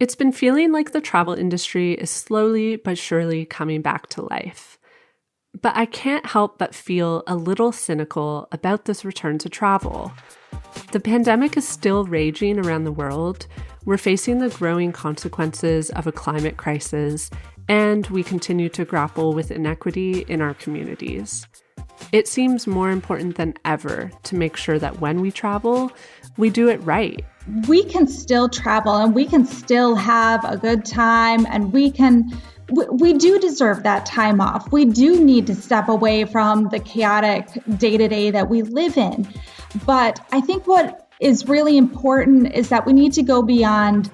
It's been feeling like the travel industry is slowly but surely coming back to life. But I can't help but feel a little cynical about this return to travel. The pandemic is still raging around the world. We're facing the growing consequences of a climate crisis, and we continue to grapple with inequity in our communities. It seems more important than ever to make sure that when we travel, we do it right. We can still travel and we can still have a good time, and we do deserve that time off. We do need to step away from the chaotic day-to-day that we live in. But I think what is really important is that we need to go beyond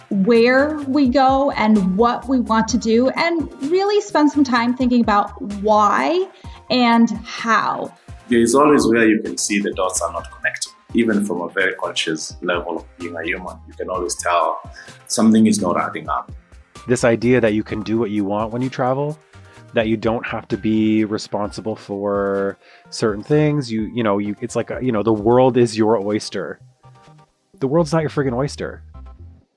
where we go and what we want to do, and really spend some time thinking about why and how. There is always where you can see the dots are not connected. Even from a very conscious level of being a human, you can always tell something is not adding up. This idea that you can do what you want when you travel, that you don't have to be responsible for certain things. It's like, the world is your oyster. The world's not your friggin' oyster.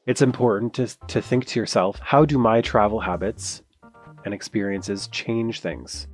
It's important to think to yourself, how do my travel habits and experiences change things?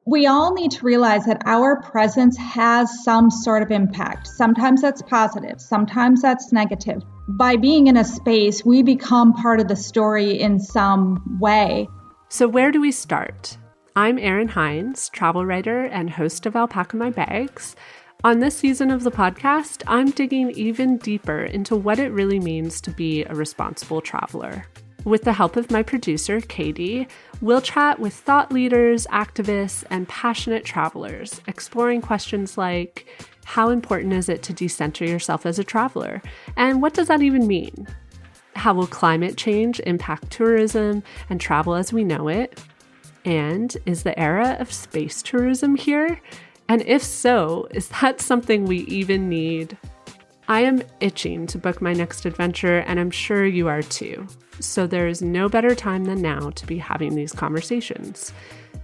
We all need to realize that our presence has some sort of impact. Sometimes that's positive, sometimes that's negative. By being in a space, we become part of the story in some way. So where do we start? I'm Erin Hines, travel writer and host of Alpaca My Bags. On this season of the podcast, I'm digging even deeper into what it really means to be a responsible traveler. With the help of my producer, Kattie, we'll chat with thought leaders, activists, and passionate travelers, exploring questions like, how important is it to decenter yourself as a traveler? And what does that even mean? How will climate change impact tourism and travel as we know it? And is the era of space tourism here? And if so, is that something we even need? I am itching to book my next adventure, and I'm sure you are too. So there is no better time than now to be having these conversations.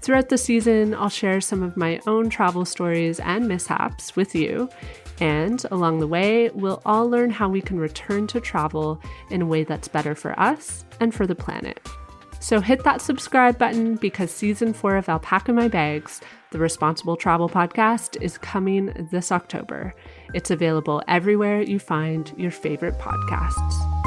Throughout the season, I'll share some of my own travel stories and mishaps with you. And along the way, we'll all learn how we can return to travel in a way that's better for us and for the planet. So hit that subscribe button, because season 4 of Alpaca My Bags, the Responsible Travel Podcast, is coming this October. It's available everywhere you find your favorite podcasts.